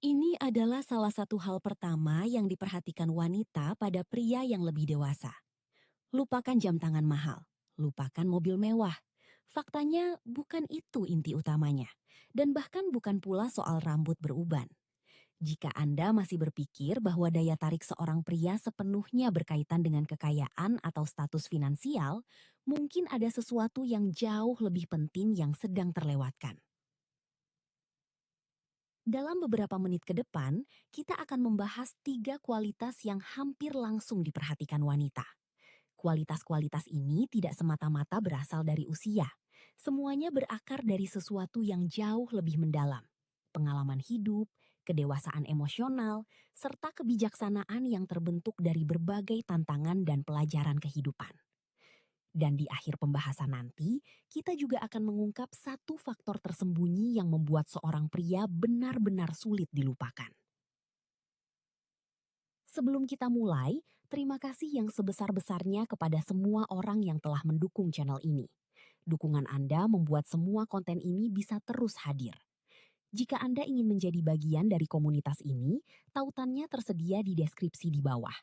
Ini adalah salah satu hal pertama yang diperhatikan wanita pada pria yang lebih dewasa. Lupakan jam tangan mahal, lupakan mobil mewah. Faktanya bukan itu inti utamanya. Dan bahkan bukan pula soal rambut beruban. Jika Anda masih berpikir bahwa daya tarik seorang pria sepenuhnya berkaitan dengan kekayaan atau status finansial, mungkin ada sesuatu yang jauh lebih penting yang sedang terlewatkan. Dalam beberapa menit ke depan, kita akan membahas 3 kualitas yang hampir langsung diperhatikan wanita. Kualitas-kualitas ini tidak semata-mata berasal dari usia. Semuanya berakar dari sesuatu yang jauh lebih mendalam. Pengalaman hidup, kedewasaan emosional, serta kebijaksanaan yang terbentuk dari berbagai tantangan dan pelajaran kehidupan. Dan di akhir pembahasan nanti, kita juga akan mengungkap satu faktor tersembunyi yang membuat seorang pria benar-benar sulit dilupakan. Sebelum kita mulai, terima kasih yang sebesar-besarnya kepada semua orang yang telah mendukung channel ini. Dukungan Anda membuat semua konten ini bisa terus hadir. Jika Anda ingin menjadi bagian dari komunitas ini, tautannya tersedia di deskripsi di bawah.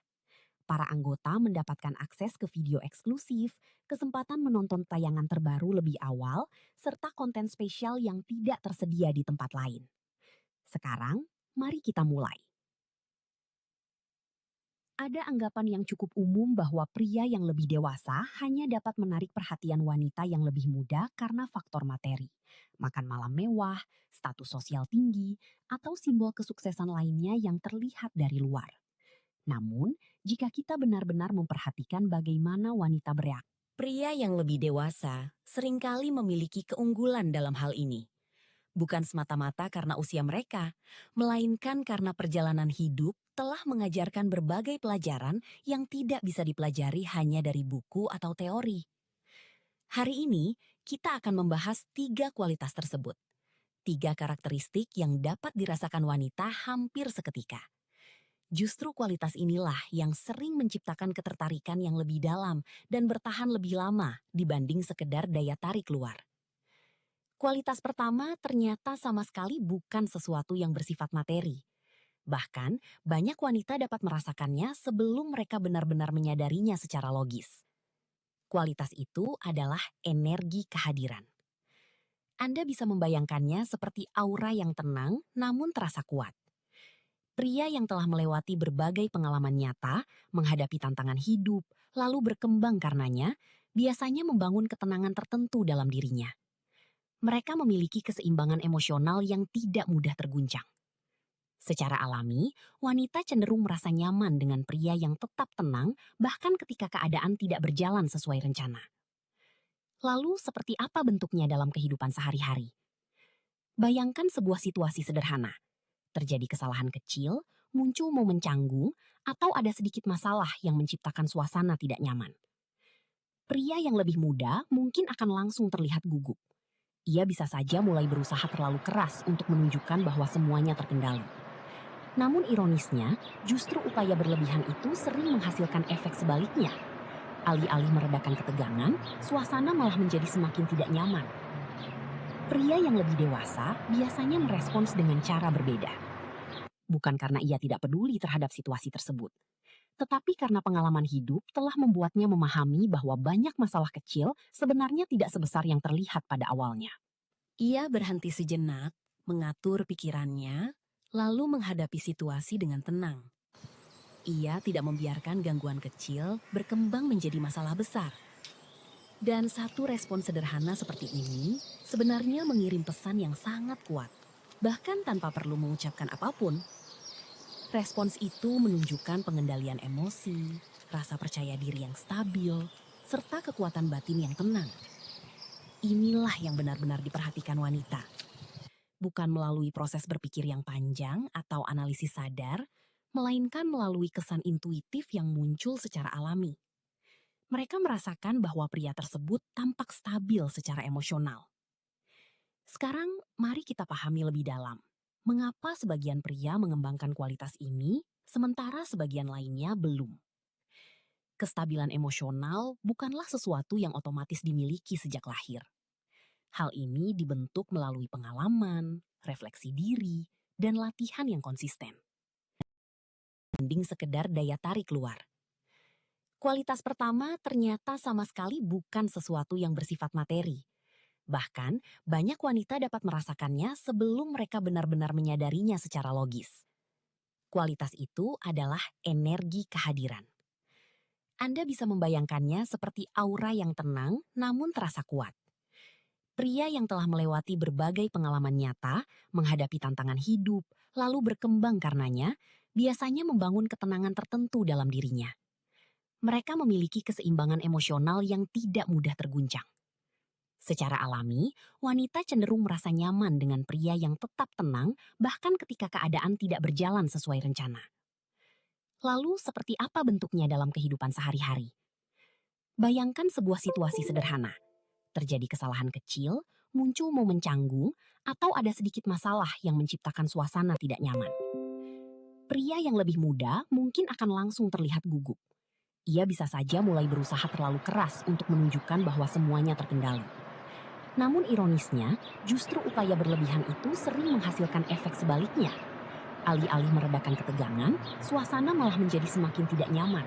Para anggota mendapatkan akses ke video eksklusif, kesempatan menonton tayangan terbaru lebih awal, serta konten spesial yang tidak tersedia di tempat lain. Sekarang, mari kita mulai. Ada anggapan yang cukup umum bahwa pria yang lebih dewasa hanya dapat menarik perhatian wanita yang lebih muda karena faktor materi. Makan malam mewah, status sosial tinggi, atau simbol kesuksesan lainnya yang terlihat dari luar. Namun, jika kita benar-benar memperhatikan bagaimana wanita bereaksi, pria yang lebih dewasa seringkali memiliki keunggulan dalam hal ini. Bukan semata-mata karena usia mereka, melainkan karena perjalanan hidup telah mengajarkan berbagai pelajaran yang tidak bisa dipelajari hanya dari buku atau teori. Hari ini, kita akan membahas 3 kualitas tersebut. 3 karakteristik yang dapat dirasakan wanita hampir seketika. Justru kualitas inilah yang sering menciptakan ketertarikan yang lebih dalam dan bertahan lebih lama dibanding sekedar daya tarik luar. Kualitas pertama ternyata sama sekali bukan sesuatu yang bersifat materi. Bahkan, banyak wanita dapat merasakannya sebelum mereka benar-benar menyadarinya secara logis. Kualitas itu adalah energi kehadiran. Anda bisa membayangkannya seperti aura yang tenang namun terasa kuat. Pria yang telah melewati berbagai pengalaman nyata, menghadapi tantangan hidup, lalu berkembang karenanya, biasanya membangun ketenangan tertentu dalam dirinya. Mereka memiliki keseimbangan emosional yang tidak mudah terguncang. Secara alami, wanita cenderung merasa nyaman dengan pria yang tetap tenang bahkan ketika keadaan tidak berjalan sesuai rencana. Lalu seperti apa bentuknya dalam kehidupan sehari-hari? Bayangkan sebuah situasi sederhana. Terjadi kesalahan kecil, muncul momen canggung, atau ada sedikit masalah yang menciptakan suasana tidak nyaman. Pria yang lebih muda mungkin akan langsung terlihat gugup. Ia bisa saja mulai berusaha terlalu keras untuk menunjukkan bahwa semuanya terkendali. Namun ironisnya, justru upaya berlebihan itu sering menghasilkan efek sebaliknya. Alih-alih meredakan ketegangan, suasana malah menjadi semakin tidak nyaman. Pria yang lebih dewasa biasanya merespons dengan cara berbeda. Bukan karena ia tidak peduli terhadap situasi tersebut, tetapi karena pengalaman hidup telah membuatnya memahami bahwa banyak masalah kecil sebenarnya tidak sebesar yang terlihat pada awalnya. Ia berhenti sejenak, mengatur pikirannya, lalu menghadapi situasi dengan tenang. Ia tidak membiarkan gangguan kecil berkembang menjadi masalah besar. Dan satu respon sederhana seperti ini sebenarnya mengirim pesan yang sangat kuat, bahkan tanpa perlu mengucapkan apapun. Respons itu menunjukkan pengendalian emosi, rasa percaya diri yang stabil, serta kekuatan batin yang tenang. Inilah yang benar-benar diperhatikan wanita. Bukan melalui proses berpikir yang panjang atau analisis sadar, melainkan melalui kesan intuitif yang muncul secara alami. Mereka merasakan bahwa pria tersebut tampak stabil secara emosional. Sekarang, mari kita pahami lebih dalam. Mengapa sebagian pria mengembangkan kualitas ini, sementara sebagian lainnya belum? Kestabilan emosional bukanlah sesuatu yang otomatis dimiliki sejak lahir. Hal ini dibentuk melalui pengalaman, refleksi diri, dan latihan yang konsisten. Mending sekedar daya tarik luar. Kualitas pertama ternyata sama sekali bukan sesuatu yang bersifat materi. Bahkan, banyak wanita dapat merasakannya sebelum mereka benar-benar menyadarinya secara logis. Kualitas itu adalah energi kehadiran. Anda bisa membayangkannya seperti aura yang tenang namun terasa kuat. Pria yang telah melewati berbagai pengalaman nyata, menghadapi tantangan hidup, lalu berkembang karenanya, biasanya membangun ketenangan tertentu dalam dirinya. Mereka memiliki keseimbangan emosional yang tidak mudah terguncang. Secara alami, wanita cenderung merasa nyaman dengan pria yang tetap tenang bahkan ketika keadaan tidak berjalan sesuai rencana. Lalu seperti apa bentuknya dalam kehidupan sehari-hari? Bayangkan sebuah situasi sederhana. Terjadi kesalahan kecil, muncul momen canggung, atau ada sedikit masalah yang menciptakan suasana tidak nyaman. Pria yang lebih muda mungkin akan langsung terlihat gugup. Ia bisa saja mulai berusaha terlalu keras untuk menunjukkan bahwa semuanya terkendali. Namun ironisnya, justru upaya berlebihan itu sering menghasilkan efek sebaliknya. Alih-alih meredakan ketegangan, suasana malah menjadi semakin tidak nyaman.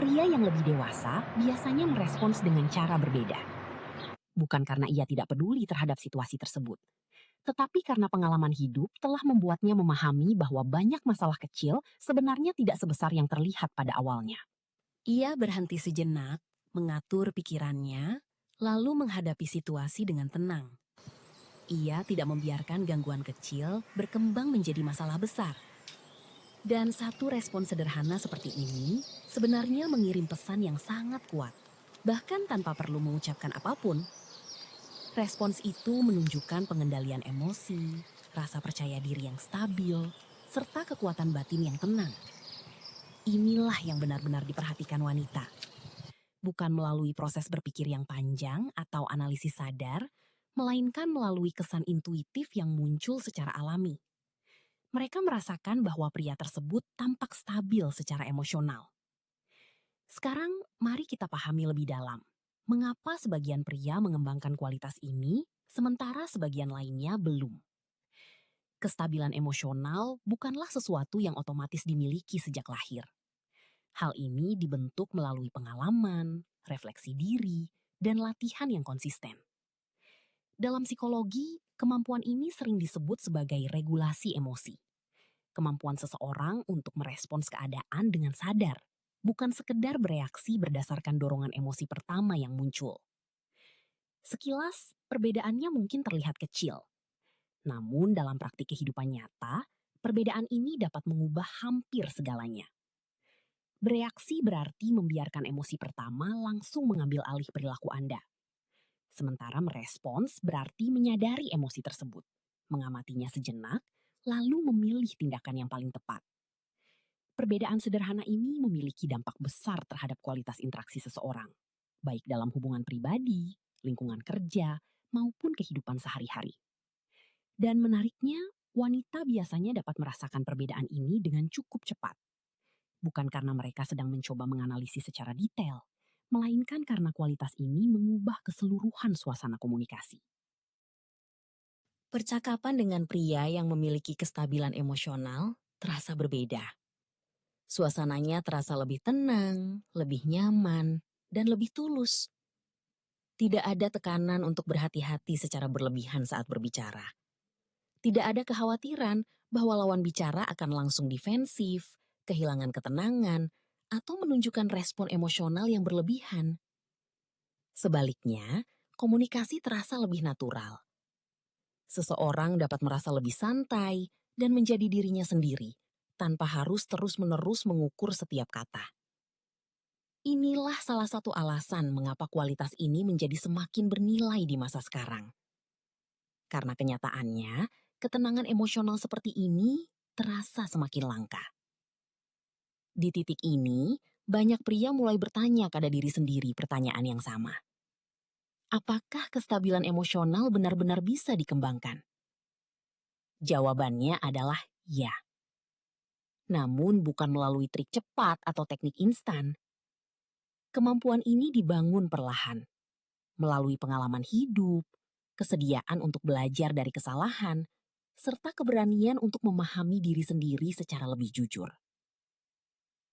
Pria yang lebih dewasa biasanya merespons dengan cara berbeda. Bukan karena ia tidak peduli terhadap situasi tersebut, tetapi karena pengalaman hidup telah membuatnya memahami bahwa banyak masalah kecil sebenarnya tidak sebesar yang terlihat pada awalnya. Ia berhenti sejenak, mengatur pikirannya, lalu menghadapi situasi dengan tenang. Ia tidak membiarkan gangguan kecil berkembang menjadi masalah besar. Dan satu respon sederhana seperti ini sebenarnya mengirim pesan yang sangat kuat, bahkan tanpa perlu mengucapkan apapun. Respons itu menunjukkan pengendalian emosi, rasa percaya diri yang stabil, serta kekuatan batin yang tenang. Inilah yang benar-benar diperhatikan wanita. Bukan melalui proses berpikir yang panjang atau analisis sadar, melainkan melalui kesan intuitif yang muncul secara alami. Mereka merasakan bahwa pria tersebut tampak stabil secara emosional. Sekarang, mari kita pahami lebih dalam. Mengapa sebagian pria mengembangkan kualitas ini, sementara sebagian lainnya belum? Kestabilan emosional bukanlah sesuatu yang otomatis dimiliki sejak lahir. Hal ini dibentuk melalui pengalaman, refleksi diri, dan latihan yang konsisten. Dalam psikologi, kemampuan ini sering disebut sebagai regulasi emosi. Kemampuan seseorang untuk merespons keadaan dengan sadar, bukan sekedar bereaksi berdasarkan dorongan emosi pertama yang muncul. Sekilas, perbedaannya mungkin terlihat kecil. Namun dalam praktik kehidupan nyata, perbedaan ini dapat mengubah hampir segalanya. Bereaksi berarti membiarkan emosi pertama langsung mengambil alih perilaku Anda. Sementara merespons berarti menyadari emosi tersebut, mengamatinya sejenak, lalu memilih tindakan yang paling tepat. Perbedaan sederhana ini memiliki dampak besar terhadap kualitas interaksi seseorang, baik dalam hubungan pribadi, lingkungan kerja, maupun kehidupan sehari-hari. Dan menariknya, wanita biasanya dapat merasakan perbedaan ini dengan cukup cepat. Bukan karena mereka sedang mencoba menganalisis secara detail, melainkan karena kualitas ini mengubah keseluruhan suasana komunikasi. Percakapan dengan pria yang memiliki kestabilan emosional terasa berbeda. Suasananya terasa lebih tenang, lebih nyaman, dan lebih tulus. Tidak ada tekanan untuk berhati-hati secara berlebihan saat berbicara. Tidak ada kekhawatiran bahwa lawan bicara akan langsung defensif, kehilangan ketenangan, atau menunjukkan respon emosional yang berlebihan. Sebaliknya, komunikasi terasa lebih natural. Seseorang dapat merasa lebih santai dan menjadi dirinya sendiri, tanpa harus terus-menerus mengukur setiap kata. Inilah salah satu alasan mengapa kualitas ini menjadi semakin bernilai di masa sekarang. Karena kenyataannya, ketenangan emosional seperti ini terasa semakin langka. Di titik ini, banyak pria mulai bertanya pada diri sendiri pertanyaan yang sama. Apakah kestabilan emosional benar-benar bisa dikembangkan? Jawabannya adalah ya. Namun bukan melalui trik cepat atau teknik instan. Kemampuan ini dibangun perlahan, melalui pengalaman hidup, kesediaan untuk belajar dari kesalahan, serta keberanian untuk memahami diri sendiri secara lebih jujur.